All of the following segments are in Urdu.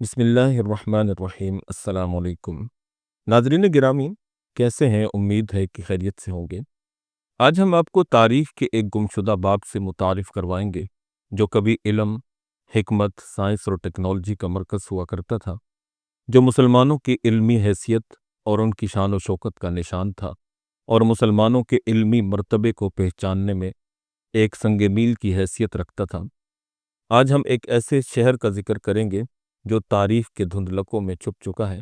بسم اللہ الرحمن الرحیم۔ السلام علیکم ناظرین گرامی، کیسے ہیں؟ امید ہے کہ خیریت سے ہوں گے۔ آج ہم آپ کو تاریخ کے ایک گمشدہ باب سے متعارف کروائیں گے جو کبھی علم، حکمت، سائنس اور ٹیکنالوجی کا مرکز ہوا کرتا تھا، جو مسلمانوں کی علمی حیثیت اور ان کی شان و شوکت کا نشان تھا، اور مسلمانوں کے علمی مرتبے کو پہچاننے میں ایک سنگ میل کی حیثیت رکھتا تھا۔ آج ہم ایک ایسے شہر کا ذکر کریں گے جو تاریخ کے دھندلکوں میں چھپ چکا ہے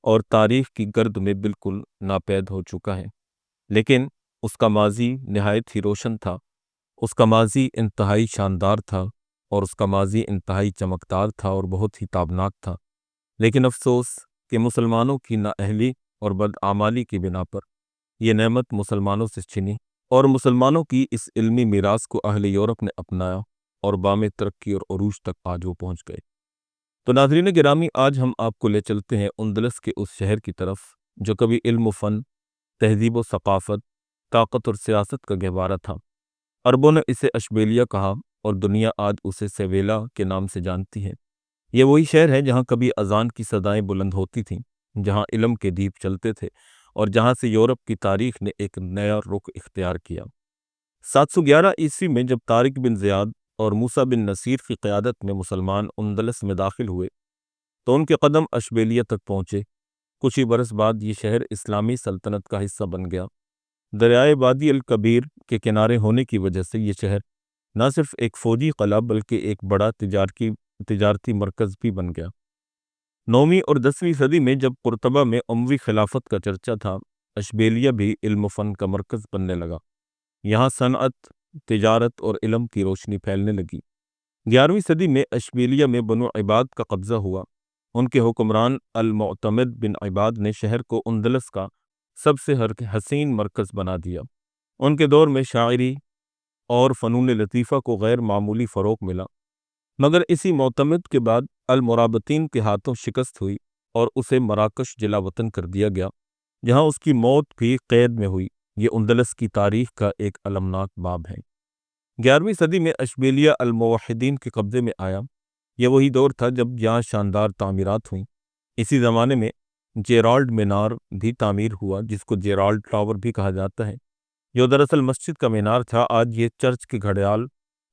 اور تاریخ کی گرد میں بالکل ناپید ہو چکا ہے، لیکن اس کا ماضی نہایت ہی روشن تھا، اس کا ماضی انتہائی شاندار تھا، اور اس کا ماضی انتہائی چمکدار تھا اور بہت ہی تابناک تھا۔ لیکن افسوس کہ مسلمانوں کی نااہلی اور بدعمالی کی بنا پر یہ نعمت مسلمانوں سے چھنی، اور مسلمانوں کی اس علمی میراث کو اہل یورپ نے اپنایا اور بام ترقی اور عروج تک آج وہ پہنچ گئے۔ تو ناظرین گرامی، آج ہم آپ کو لے چلتے ہیں اندلس کے اس شہر کی طرف جو کبھی علم و فن، تہذیب و ثقافت، طاقت اور سیاست کا گہوارہ تھا۔ عربوں نے اسے اشبیلیہ کہا اور دنیا آج اسے سیویلا کے نام سے جانتی ہے۔ یہ وہی شہر ہے جہاں کبھی اذان کی صدائیں بلند ہوتی تھیں، جہاں علم کے دیپ چلتے تھے، اور جہاں سے یورپ کی تاریخ نے ایک نیا رخ اختیار کیا۔ 711 عیسوی میں جب طارق بن زیاد اور موسیٰ بن نصیر کی قیادت میں مسلمان اندلس میں داخل ہوئے تو ان کے قدم اشبیلیہ تک پہنچے۔ کچھ ہی برس بعد یہ شہر اسلامی سلطنت کا حصہ بن گیا۔ دریائے وادی الکبیر کے کنارے ہونے کی وجہ سے یہ شہر نہ صرف ایک فوجی قلعہ بلکہ ایک بڑا تجارتی مرکز بھی بن گیا۔ 9ویں اور 10ویں صدی میں جب قرطبہ میں اموی خلافت کا چرچا تھا، اشبیلیہ بھی علم و فن کا مرکز بننے لگا۔ یہاں صنعت، تجارت اور علم کی روشنی پھیلنے لگی۔ 11ویں صدی میں اشبیلیہ میں بنو عباد کا قبضہ ہوا۔ ان کے حکمران المعتمد بن عباد نے شہر کو اندلس کا سب سے حسین مرکز بنا دیا۔ ان کے دور میں شاعری اور فنون لطیفہ کو غیر معمولی فروغ ملا، مگر اسی معتمد کے بعد المرابطین کے ہاتھوں شکست ہوئی اور اسے مراکش جلا وطن کر دیا گیا، جہاں اس کی موت بھی قید میں ہوئی۔ یہ اندلس کی تاریخ کا ایک المناک باب ہے۔ 11ویں صدی میں اشبیلیہ الموحدین کے قبضے میں آیا۔ یہ وہی دور تھا جب یہاں شاندار تعمیرات ہوئیں۔ اسی زمانے میں جیرالڈ مینار بھی تعمیر ہوا، جس کو جیرالڈ ٹاور بھی کہا جاتا ہے، جو دراصل مسجد کا مینار تھا۔ آج یہ چرچ کے گھڑیال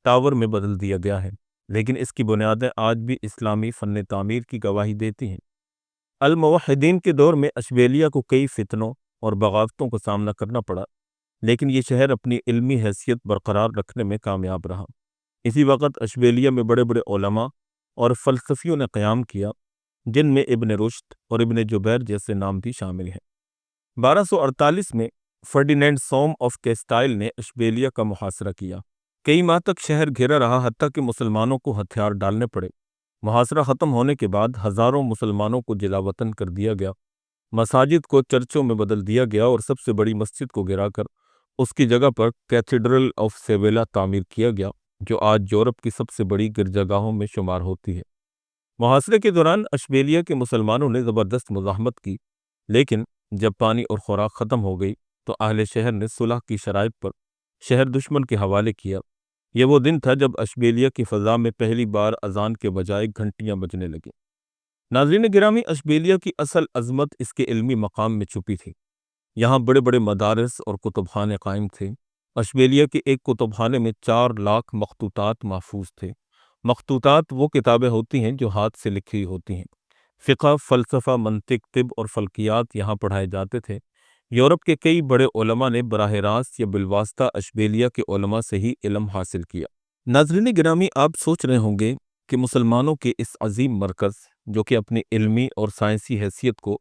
ٹاور میں بدل دیا گیا ہے، لیکن اس کی بنیادیں آج بھی اسلامی فن تعمیر کی گواہی دیتی ہیں۔ الموحدین کے دور میں اشبیلیہ کو کئی فتنوں اور بغاوتوں کا سامنا کرنا پڑا، لیکن یہ شہر اپنی علمی حیثیت برقرار رکھنے میں کامیاب رہا۔ اسی وقت اشبیلیہ میں بڑے بڑے علماء اور فلسفیوں نے قیام کیا، جن میں ابن رشد اور ابن جبیر جیسے نام بھی شامل ہیں۔ 1248 میں فرڈینینڈ سوم آف کیسٹائل نے اشبیلیہ کا محاصرہ کیا۔ کئی ماہ تک شہر گھرا رہا، حتیٰ کہ مسلمانوں کو ہتھیار ڈالنے پڑے۔ محاصرہ ختم ہونے کے بعد ہزاروں مسلمانوں کو جلا وطن کر دیا گیا، مساجد کو چرچوں میں بدل دیا گیا، اور سب سے بڑی مسجد کو گرا کر اس کی جگہ پر کیتھیڈرل آف سیویلا تعمیر کیا گیا، جو آج یورپ کی سب سے بڑی گرجاگاہوں میں شمار ہوتی ہے۔ محاصرے کے دوران اشبیلیہ کے مسلمانوں نے زبردست مزاحمت کی، لیکن جب پانی اور خوراک ختم ہو گئی تو اہل شہر نے صلح کی شرائط پر شہر دشمن کے حوالے کیا۔ یہ وہ دن تھا جب اشبیلیہ کی فضا میں پہلی بار اذان کے بجائے گھنٹیاں بجنے لگیں۔ ناظرین گرامی، اشبیلیہ کی اصل عظمت اس کے علمی مقام میں چھپی تھی۔ یہاں بڑے بڑے مدارس اور کتب خانے قائم تھے۔ اشبیلیہ کے ایک کتب خانے میں 4 لاکھ مخطوطات محفوظ تھے۔ مخطوطات وہ کتابیں ہوتی ہیں جو ہاتھ سے لکھی ہوتی ہیں۔ فقہ، فلسفہ، منطق، طب اور فلکیات یہاں پڑھائے جاتے تھے۔ یورپ کے کئی بڑے علماء نے براہ راست یا بالواسطہ اشبیلیہ کے علماء سے ہی علم حاصل کیا۔ ناظرین گرامی، آپ سوچ رہے ہوں گے کہ مسلمانوں کے اس عظیم مرکز جو کہ اپنی علمی اور سائنسی حیثیت کو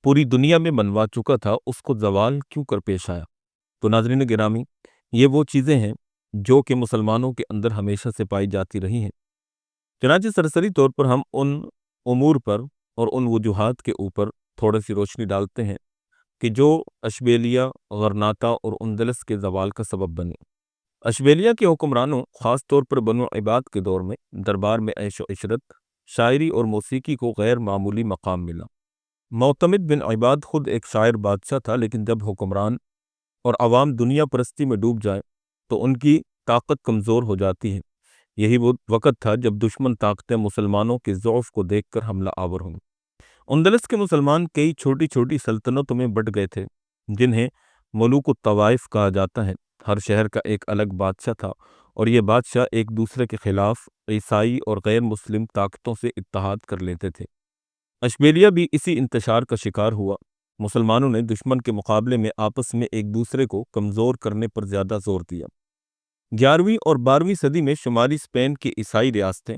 پوری دنیا میں منوا چکا تھا، اس کو زوال کیوں کر پیش آیا؟ تو ناظرین گرامی، یہ وہ چیزیں ہیں جو کہ مسلمانوں کے اندر ہمیشہ سے پائی جاتی رہی ہیں۔ چنانچہ سرسری طور پر ہم ان امور پر اور ان وجوہات کے اوپر تھوڑی سی روشنی ڈالتے ہیں کہ جو اشبیلیہ، غرناطہ اور اندلس کے زوال کا سبب بنے۔ اشبیلیہ کے حکمرانوں، خاص طور پر بنو عباد کے دور میں، دربار میں عیش و عشرت، شاعری اور موسیقی کو غیر معمولی مقام ملا۔ معتمد بن عباد خود ایک شاعر بادشاہ تھا، لیکن جب حکمران اور عوام دنیا پرستی میں ڈوب جائیں تو ان کی طاقت کمزور ہو جاتی ہے۔ یہی وہ وقت تھا جب دشمن طاقتیں مسلمانوں کے ضعف کو دیکھ کر حملہ آور ہوں۔ اندلس کے مسلمان کئی چھوٹی چھوٹی سلطنتوں میں بٹ گئے تھے، جنہیں ملوک الطوائف کہا جاتا ہے۔ ہر شہر کا ایک الگ بادشاہ تھا، اور یہ بادشاہ ایک دوسرے کے خلاف عیسائی اور غیر مسلم طاقتوں سے اتحاد کر لیتے تھے۔ اشبیلیہ بھی اسی انتشار کا شکار ہوا۔ مسلمانوں نے دشمن کے مقابلے میں آپس میں ایک دوسرے کو کمزور کرنے پر زیادہ زور دیا۔ 11ویں اور 12ویں صدی میں شمالی اسپین کی عیسائی ریاستیں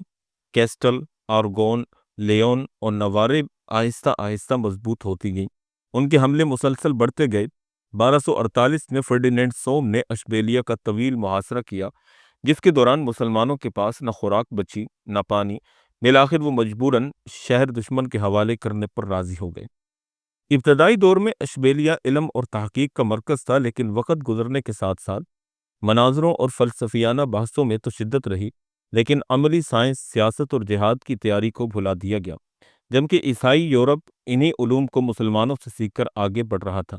کیسٹل، آرگون، لیون اور نوارے آہستہ آہستہ مضبوط ہوتی گئیں۔ ان کے حملے مسلسل بڑھتے گئے۔ 1248 میں فرڈینینڈ سوم نے اشبیلیہ کا طویل محاصرہ کیا، جس کے دوران مسلمانوں کے پاس نہ خوراک بچی نہ پانی۔ بالآخر وہ مجبوراً شہر دشمن کے حوالے کرنے پر راضی ہو گئے۔ ابتدائی دور میں اشبیلیہ علم اور تحقیق کا مرکز تھا، لیکن وقت گزرنے کے ساتھ ساتھ مناظروں اور فلسفیانہ بحثوں میں تو شدت رہی، لیکن عملی سائنس، سیاست اور جہاد کی تیاری کو بھلا دیا گیا، جبکہ عیسائی یورپ انہی علوم کو مسلمانوں سے سیکھ کر آگے بڑھ رہا تھا۔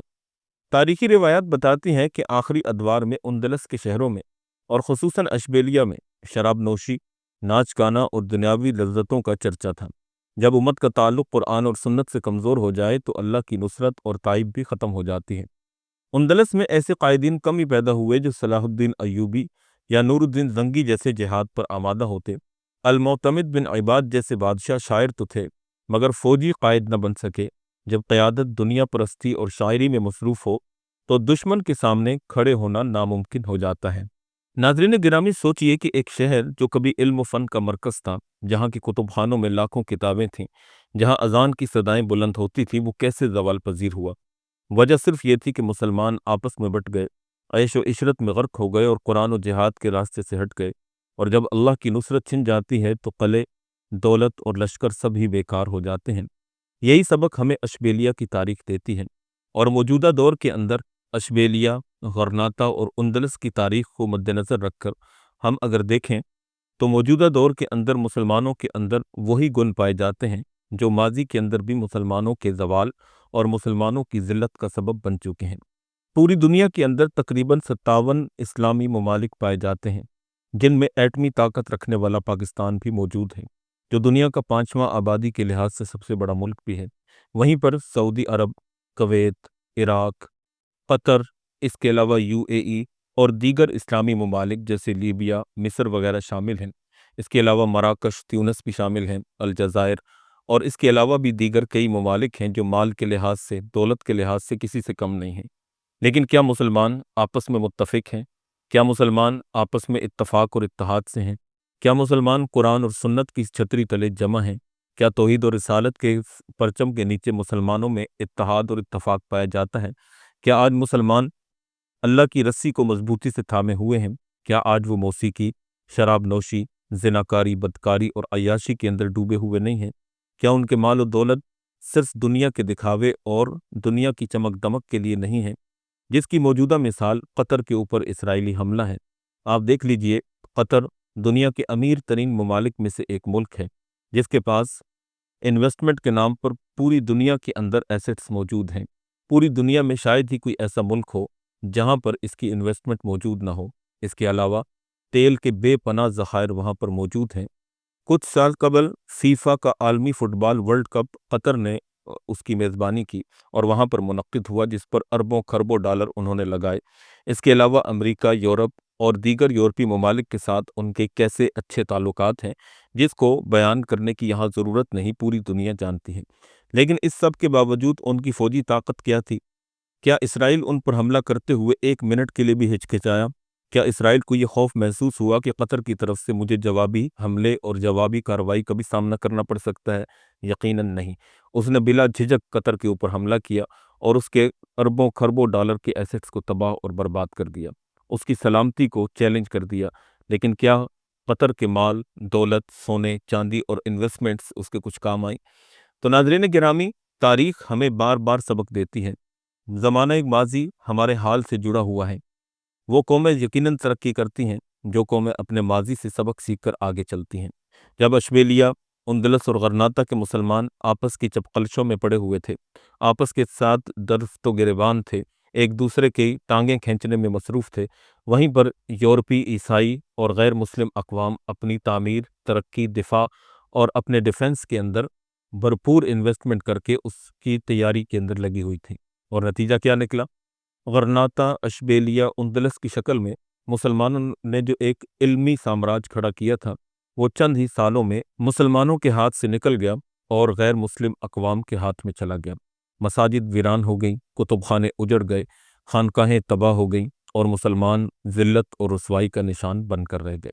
تاریخی روایات بتاتی ہیں کہ آخری ادوار میں اندلس کے شہروں میں اور خصوصاً اشبیلیہ میں شراب نوشی، ناچ گانا اور دنیاوی لذتوں کا چرچا تھا۔ جب امت کا تعلق قرآن اور سنت سے کمزور ہو جائے تو اللہ کی نصرت اور تائید بھی ختم ہو جاتی ہے۔ اندلس میں ایسے قائدین کم ہی پیدا ہوئے جو صلاح الدین ایوبی یا نور الدین زنگی جیسے جہاد پر آمادہ ہوتے۔ المعتمد بن عباد جیسے بادشاہ شاعر تو تھے، مگر فوجی قائد نہ بن سکے۔ جب قیادت دنیا پرستی اور شاعری میں مصروف ہو تو دشمن کے سامنے کھڑے ہونا ناممکن ہو جاتا ہے۔ ناظرین گرامی، سوچئے کہ ایک شہر جو کبھی علم و فن کا مرکز تھا، جہاں کی کتب خانوں میں لاکھوں کتابیں تھیں، جہاں اذان کی صدائیں بلند ہوتی تھیں، وہ کیسے زوال پذیر ہوا؟ وجہ صرف یہ تھی کہ مسلمان آپس میں بٹ گئے، عیش و عشرت میں غرق ہو گئے اور قرآن و جہاد کے راستے سے ہٹ گئے۔ اور جب اللہ کی نصرت چھن جاتی ہے تو قلعے، دولت اور لشکر سب ہی بیکار ہو جاتے ہیں۔ یہی سبق ہمیں اشبیلیہ کی تاریخ دیتی ہے، اور موجودہ دور کے اندر اشبیلیہ، غرناطہ اور اندلس کی تاریخ کو مد نظر رکھ کر ہم اگر دیکھیں تو موجودہ دور کے اندر مسلمانوں کے اندر وہی گن پائے جاتے ہیں جو ماضی کے اندر بھی مسلمانوں کے زوال اور مسلمانوں کی ذلت کا سبب بن چکے ہیں۔ پوری دنیا کے اندر تقریباً 57 اسلامی ممالک پائے جاتے ہیں، جن میں ایٹمی طاقت رکھنے والا پاکستان بھی موجود ہے، جو دنیا کا 5واں آبادی کے لحاظ سے سب سے بڑا ملک بھی ہے۔ وہیں پر سعودی عرب، کویت، عراق، قطر، اس کے علاوہ UAE اور دیگر اسلامی ممالک جیسے لیبیا، مصر وغیرہ شامل ہیں۔ اس کے علاوہ مراکش، تیونس بھی شامل ہیں، الجزائر، اور اس کے علاوہ بھی دیگر کئی ممالک ہیں جو مال کے لحاظ سے، دولت کے لحاظ سے کسی سے کم نہیں ہیں۔ لیکن کیا مسلمان آپس میں متفق ہیں؟ کیا مسلمان آپس میں اتفاق اور اتحاد سے ہیں؟ کیا مسلمان قرآن اور سنت کی چھتری تلے جمع ہیں؟ کیا توحید اور رسالت کے پرچم کے نیچے مسلمانوں میں اتحاد اور اتفاق پایا جاتا ہے؟ کیا آج مسلمان اللہ کی رسی کو مضبوطی سے تھامے ہوئے ہیں؟ کیا آج وہ موسیقی، شراب نوشی، زناکاری، بدکاری اور عیاشی کے اندر ڈوبے ہوئے نہیں ہیں؟ کیا ان کے مال و دولت صرف دنیا کے دکھاوے اور دنیا کی چمک دمک کے لیے نہیں ہے؟ جس کی موجودہ مثال قطر کے اوپر اسرائیلی حملہ ہے۔ آپ دیکھ لیجئے، قطر دنیا کے امیر ترین ممالک میں سے ایک ملک ہے، جس کے پاس انویسٹمنٹ کے نام پر پوری دنیا کے اندر ایسٹس موجود ہیں۔ پوری دنیا میں شاید ہی کوئی ایسا ملک ہو جہاں پر اس کی انویسٹمنٹ موجود نہ ہو۔ اس کے علاوہ تیل کے بے پناہ ذخائر وہاں پر موجود ہیں۔ کچھ سال قبل فیفا کا عالمی فٹ بال ورلڈ کپ قطر نے اس کی میزبانی کی اور وہاں پر منعقد ہوا، جس پر اربوں خربوں ڈالر انہوں نے لگائے۔ اس کے علاوہ امریکہ، یورپ اور دیگر یورپی ممالک کے ساتھ ان کے کیسے اچھے تعلقات ہیں، جس کو بیان کرنے کی یہاں ضرورت نہیں، پوری دنیا جانتی ہے۔ لیکن اس سب کے باوجود ان کی فوجی طاقت کیا تھی؟ کیا اسرائیل ان پر حملہ کرتے ہوئے ایک منٹ کے لیے بھی ہچکچایا؟ کیا اسرائیل کو یہ خوف محسوس ہوا کہ قطر کی طرف سے مجھے جوابی حملے اور جوابی کارروائی کا بھی سامنا کرنا پڑ سکتا ہے؟ یقیناً نہیں۔ اس نے بلا جھجک قطر کے اوپر حملہ کیا اور اس کے اربوں خربوں ڈالر کے ایسٹس کو تباہ اور برباد کر دیا، اس کی سلامتی کو چیلنج کر دیا۔ لیکن کیا قطر کے مال، دولت، سونے، چاندی اور انویسٹمنٹس اس کے کچھ کام آئی؟ تو ناظرین گرامی، تاریخ ہمیں بار بار سبق دیتی ہے۔ زمانہ ماضی ہمارے حال سے جڑا ہوا ہے۔ وہ قومیں یقیناً ترقی کرتی ہیں جو قومیں اپنے ماضی سے سبق سیکھ کر آگے چلتی ہیں۔ جب اشبیلیہ، اندلس اور غرناطہ کے مسلمان آپس کی چپقلشوں میں پڑے ہوئے تھے، آپس کے ساتھ درفت و گریبان تھے، ایک دوسرے کی ٹانگیں کھینچنے میں مصروف تھے، وہیں پر یورپی، عیسائی اور غیر مسلم اقوام اپنی تعمیر، ترقی، دفاع اور اپنے ڈیفنس کے اندر بھرپور انویسٹمنٹ کر کے اس کی تیاری کے اندر لگی ہوئی تھی۔ اور نتیجہ کیا نکلا؟ غرناطہ، اشبیلیہ، اندلس کی شکل میں مسلمانوں نے جو ایک علمی سامراج کھڑا کیا تھا، وہ چند ہی سالوں میں مسلمانوں کے ہاتھ سے نکل گیا اور غیر مسلم اقوام کے ہاتھ میں چلا گیا۔ مساجد ویران ہو گئیں، کتب خانے اجڑ گئے، خانقاہیں تباہ ہو گئیں اور مسلمان ذلت اور رسوائی کا نشان بن کر رہ گئے۔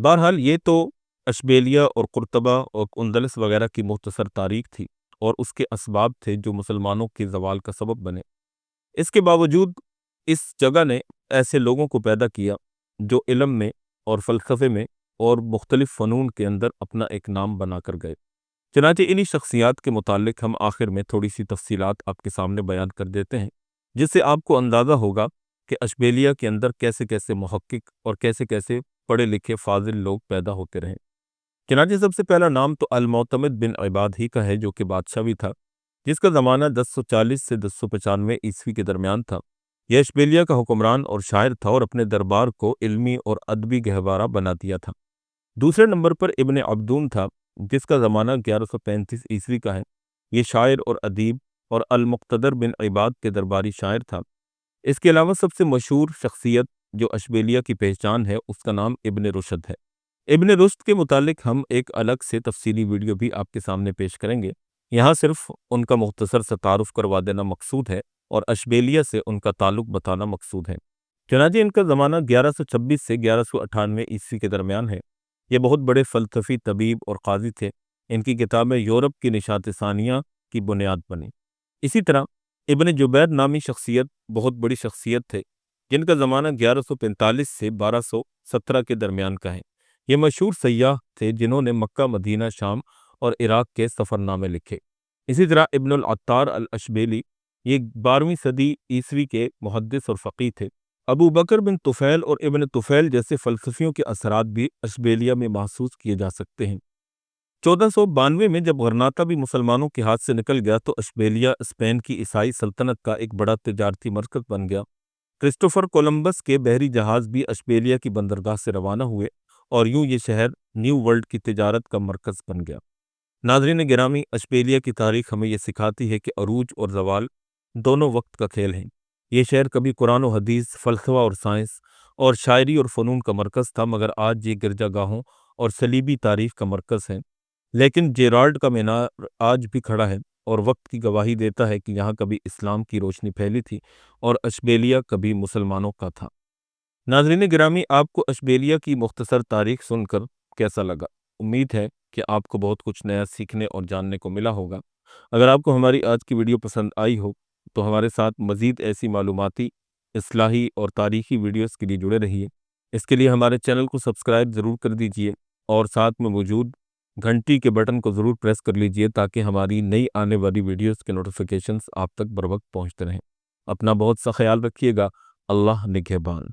بہرحال یہ تو اشبیلیہ اور قرطبہ اور اندلس وغیرہ کی مختصر تاریخ تھی اور اس کے اسباب تھے جو مسلمانوں کے زوال کا سبب بنے۔ اس کے باوجود اس جگہ نے ایسے لوگوں کو پیدا کیا جو علم میں اور فلسفے میں اور مختلف فنون کے اندر اپنا ایک نام بنا کر گئے۔ چنانچہ انہی شخصیات کے متعلق ہم آخر میں تھوڑی سی تفصیلات آپ کے سامنے بیان کر دیتے ہیں، جس سے آپ کو اندازہ ہوگا کہ اشبیلیہ کے اندر کیسے کیسے محقق اور کیسے کیسے پڑھے لکھے فاضل لوگ پیدا ہوتے رہے۔ چنانچہ سب سے پہلا نام تو المعتمد بن عباد ہی کا ہے، جو کہ بادشاہ بھی تھا، جس کا زمانہ 1040 سے 1095 عیسوی کے درمیان تھا۔ یہ اشبیلیہ کا حکمران اور شاعر تھا اور اپنے دربار کو علمی اور ادبی گہوارہ بنا دیا تھا۔ دوسرے نمبر پر ابن عبدون تھا، جس کا زمانہ 1135 عیسوی کا ہے۔ یہ شاعر اور ادیب اور المقتدر بن عباد کے درباری شاعر تھا۔ اس کے علاوہ سب سے مشہور شخصیت جو اشبیلیہ کی پہچان ہے، اس کا نام ابن رشد ہے۔ ابن رشد کے متعلق ہم ایک الگ سے تفصیلی ویڈیو بھی آپ کے سامنے پیش کریں گے، یہاں صرف ان کا مختصر سا تعارف کروا دینا مقصود ہے اور اشبیلیہ سے ان کا تعلق بتانا مقصود ہے۔ چنانچہ ان کا زمانہ 1126 سے 1198 عیسوی کے درمیان ہے۔ یہ بہت بڑے فلسفی، طبیب اور قاضی تھے۔ ان کی کتابیں یورپ کی نشاط ثانیہ کی بنیاد بنی۔ اسی طرح ابن جبیر نامی شخصیت بہت بڑی شخصیت تھے، جن کا زمانہ 1145 سے 1217 کے درمیان کا ہے۔ یہ مشہور سیاح تھے جنہوں نے مکہ، مدینہ، شام اور عراق کے سفر نامے لکھے۔ اسی طرح ابن العطار الاشبیلی یہ 12ویں صدی عیسوی کے محدث اور فقیہ تھے۔ ابو بکر بن طفیل اور ابن طفیل جیسے فلسفیوں کے اثرات بھی اشبیلیہ میں محسوس کیے جا سکتے ہیں۔ 1492 میں جب غرناطہ بھی مسلمانوں کے ہاتھ سے نکل گیا تو اشبیلیہ اسپین کی عیسائی سلطنت کا ایک بڑا تجارتی مرکز بن گیا۔ کرسٹوفر کولمبس کے بحری جہاز بھی اشبیلیہ کی بندرگاہ سے روانہ ہوئے اور یوں یہ شہر نیو ورلڈ کی تجارت کا مرکز بن گیا۔ ناظرین گرامی، اشبیلیہ کی تاریخ ہمیں یہ سکھاتی ہے کہ عروج اور زوال دونوں وقت کا کھیل ہیں۔ یہ شہر کبھی قرآن و حدیث، فلسفہ اور سائنس اور شاعری اور فنون کا مرکز تھا، مگر آج یہ گرجا گاہوں اور صلیبی تاریخ کا مرکز ہے۔ لیکن جیرالڈ کا مینار آج بھی کھڑا ہے اور وقت کی گواہی دیتا ہے کہ یہاں کبھی اسلام کی روشنی پھیلی تھی اور اشبیلیہ کبھی مسلمانوں کا تھا۔ ناظرین گرامی، آپ کو اشبیلیہ کی مختصر تاریخ سن کر کیسا لگا؟ امید ہے کہ آپ کو بہت کچھ نیا سیکھنے اور جاننے کو ملا ہوگا۔ اگر آپ کو ہماری آج کی ویڈیو پسند آئی ہو تو ہمارے ساتھ مزید ایسی معلوماتی، اصلاحی اور تاریخی ویڈیوز کے لیے جڑے رہیے۔ اس کے لیے ہمارے چینل کو سبسکرائب ضرور کر دیجئے اور ساتھ میں موجود گھنٹی کے بٹن کو ضرور پریس کر لیجئے تاکہ ہماری نئی آنے والی ویڈیوز کے نوٹیفیکیشنز آپ تک بر وقت پہنچتے رہیں۔ اپنا بہت سا خیال رکھیے گا۔ اللہ نگہبان۔